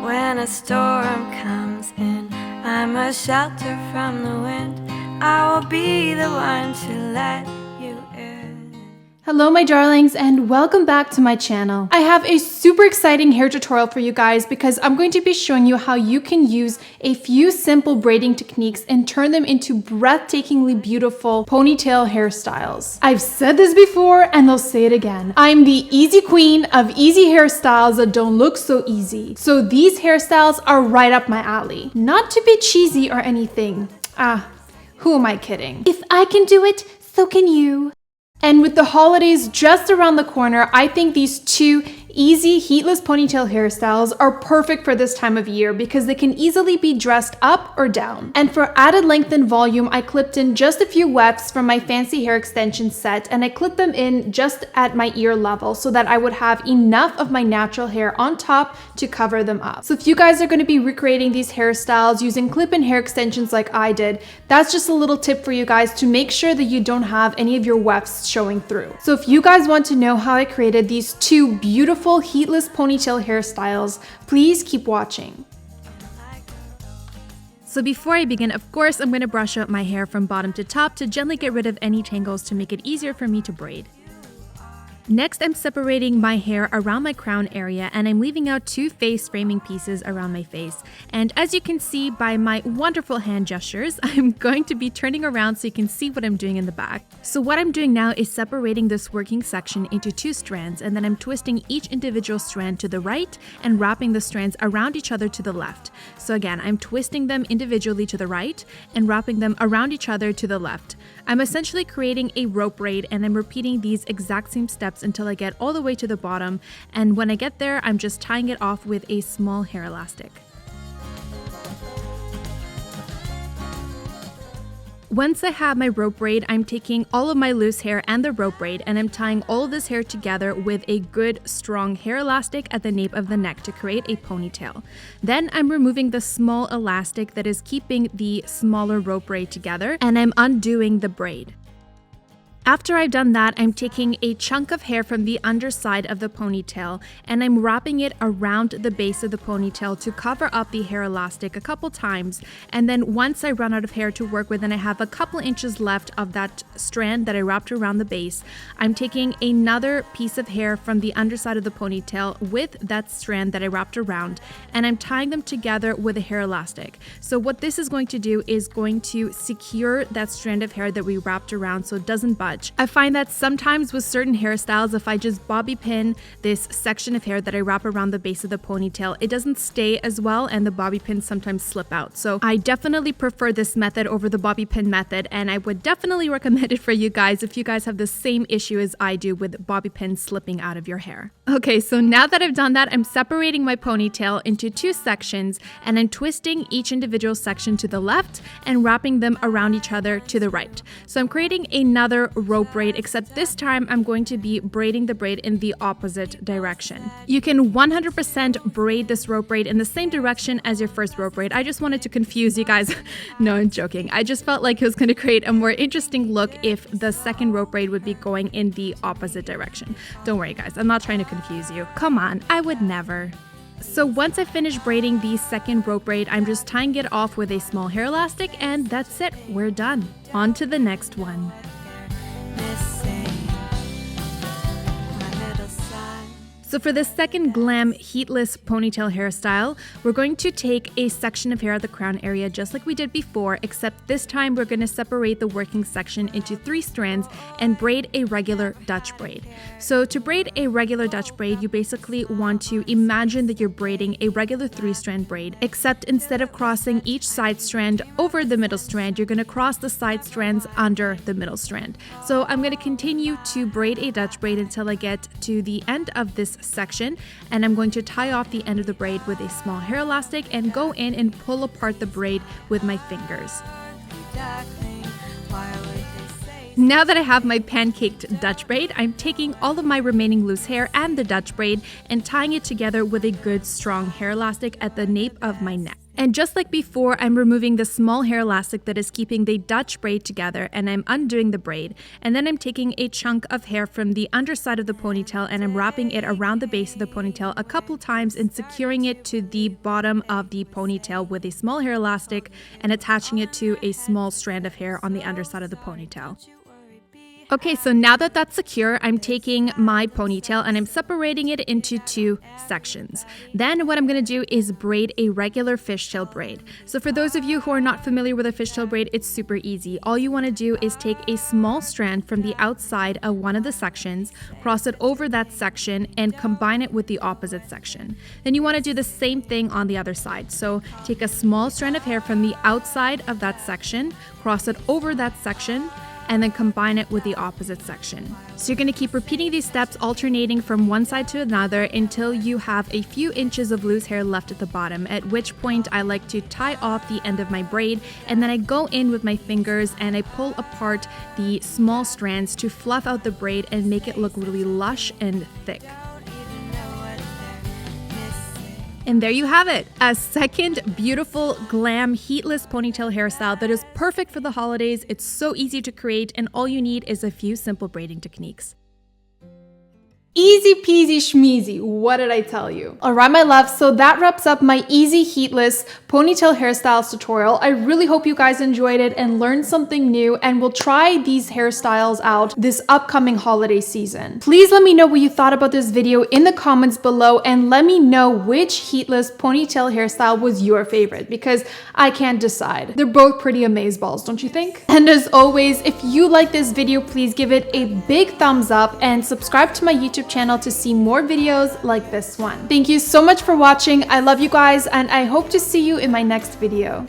When a storm comes in, I'm a shelter from the wind. I will be the one to let you in. Hello my darlings, and welcome back to my channel. I have a super exciting hair tutorial for you guys because I'm going to be showing you how you can use a few simple braiding techniques and turn them into breathtakingly beautiful ponytail hairstyles. I've said this before and I'll say it again. I'm the easy queen of easy hairstyles that don't look so easy. So these hairstyles are right up my alley. Not to be cheesy or anything. Who am I kidding? If I can do it, so can you. And with the holidays just around the corner, I think these two easy heatless ponytail hairstyles are perfect for this time of year because they can easily be dressed up or down. And for added length and volume, I clipped in just a few wefts from my fancy hair extension set, and I clipped them in just at my ear level so that I would have enough of my natural hair on top to cover them up. So if you guys are going to be recreating these hairstyles using clip-in hair extensions like I did, that's just a little tip for you guys to make sure that you don't have any of your wefts showing through. So if you guys want to know how I created these two beautiful heatless ponytail hairstyles, please keep watching. So before I begin, of course, I'm going to brush out my hair from bottom to top to gently get rid of any tangles to make it easier for me to braid. Next, I'm separating my hair around my crown area, and I'm leaving out two face framing pieces around my face. And as you can see by my wonderful hand gestures, I'm going to be turning around so you can see what I'm doing in the back. So what I'm doing now is separating this working section into two strands, and then I'm twisting each individual strand to the right and wrapping the strands around each other to the left. So again, I'm twisting them individually to the right and wrapping them around each other to the left. I'm essentially creating a rope braid, and I'm repeating these exact same steps until I get all the way to the bottom, and when I get there, I'm just tying it off with a small hair elastic. Once I have my rope braid, I'm taking all of my loose hair and the rope braid, and I'm tying all of this hair together with a good strong hair elastic at the nape of the neck to create a ponytail. Then I'm removing the small elastic that is keeping the smaller rope braid together, and I'm undoing the braid. After I've done that, I'm taking a chunk of hair from the underside of the ponytail and I'm wrapping it around the base of the ponytail to cover up the hair elastic a couple times. And then once I run out of hair to work with and I have a couple inches left of that strand that I wrapped around the base, I'm taking another piece of hair from the underside of the ponytail with that strand that I wrapped around, and I'm tying them together with a hair elastic. So what this is going to do is going to secure that strand of hair that we wrapped around so it doesn't budge. I find that sometimes with certain hairstyles, if I just bobby pin this section of hair that I wrap around the base of the ponytail, it doesn't stay as well and the bobby pins sometimes slip out. So I definitely prefer this method over the bobby pin method, and I would definitely recommend it for you guys if you guys have the same issue as I do with bobby pins slipping out of your hair. Okay, so now that I've done that, I'm separating my ponytail into two sections and I'm twisting each individual section to the left and wrapping them around each other to the right. So I'm creating another rope braid, except this time I'm going to be braiding the braid in the opposite direction. You can 100% braid this rope braid in the same direction as your first rope braid. I just wanted to confuse you guys. No, I'm joking. I just felt like it was going to create a more interesting look if the second rope braid would be going in the opposite direction. Don't worry guys, I'm not trying to confuse you. Come on, I would never. So once I finish braiding the second rope braid, I'm just tying it off with a small hair elastic, and that's it. We're done. On to the next one. So for the second glam heatless ponytail hairstyle, we're going to take a section of hair at the crown area just like we did before, except this time we're going to separate the working section into three strands and braid a regular Dutch braid. So to braid a regular Dutch braid, you basically want to imagine that you're braiding a regular 3-strand braid, except instead of crossing each side strand over the middle strand, you're going to cross the side strands under the middle strand. So I'm going to continue to braid a Dutch braid until I get to the end of this section, and I'm going to tie off the end of the braid with a small hair elastic and go in and pull apart the braid with my fingers. Now that I have my pancaked Dutch braid, I'm taking all of my remaining loose hair and the Dutch braid and tying it together with a good strong hair elastic at the nape of my neck. And just like before, I'm removing the small hair elastic that is keeping the Dutch braid together, and I'm undoing the braid. And then I'm taking a chunk of hair from the underside of the ponytail and I'm wrapping it around the base of the ponytail a couple times and securing it to the bottom of the ponytail with a small hair elastic and attaching it to a small strand of hair on the underside of the ponytail. Okay, so now that that's secure, I'm taking my ponytail and I'm separating it into 2 sections. Then what I'm going to do is braid a regular fishtail braid. So for those of you who are not familiar with a fishtail braid, it's super easy. All you want to do is take a small strand from the outside of one of the sections, cross it over that section, and combine it with the opposite section. Then you want to do the same thing on the other side. So take a small strand of hair from the outside of that section, cross it over that section, and then combine it with the opposite section. So you're going to keep repeating these steps, alternating from one side to another until you have a few inches of loose hair left at the bottom, at which point I like to tie off the end of my braid, and then I go in with my fingers and I pull apart the small strands to fluff out the braid and make it look really lush and thick. And there you have it, a second beautiful glam heatless ponytail hairstyle that is perfect for the holidays. It's so easy to create and all you need is a few simple braiding techniques. Easy peasy schmeezy, what did I tell you? All right, my loves, so that wraps up my easy heatless ponytail hairstyles tutorial. I really hope you guys enjoyed it and learned something new, and will try these hairstyles out this upcoming holiday season. Please let me know what you thought about this video in the comments below, and let me know which heatless ponytail hairstyle was your favorite, because I can't decide. They're both pretty amazeballs, don't you think? And as always, if you like this video, please give it a big thumbs up and subscribe to my YouTube channel to see more videos like this one. Thank you so much for watching. I love you guys, and I hope to see you in my next video.